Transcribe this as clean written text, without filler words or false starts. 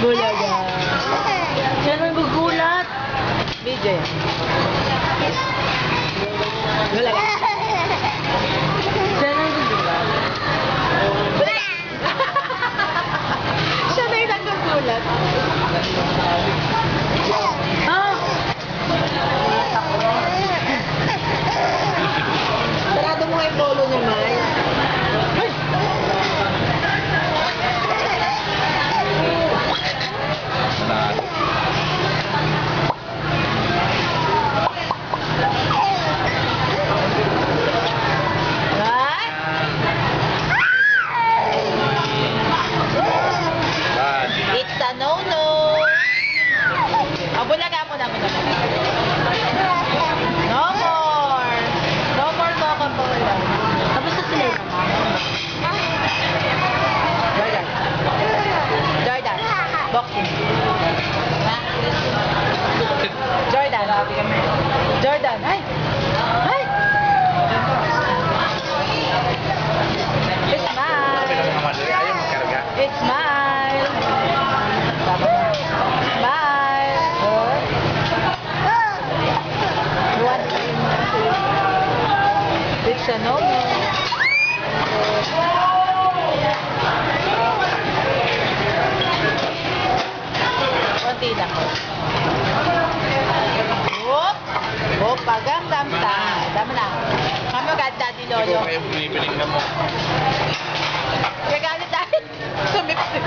Bulaga. Yan ang gugulat. Video yan. Bulaga. Yan ang gugulat. Bulaga. Siya na yung naggugulat. Ah! Sarado mo nga yung polo niya, May. Ay! It's a no-no. Bulaga mo na. No more. No more Coca-Cola. Tapos na sila yung Jordan. Boxing. Jordan. Ay! Ay! It's mine. It's mine. Bye. It's a no-no. Konti lang. Whoop! Whoop! Pagang damta. Dama na. Kami agad, Daddy Lolo. Ikaw kayo binibiling na mo. Kagalit dahil. Sumipsip.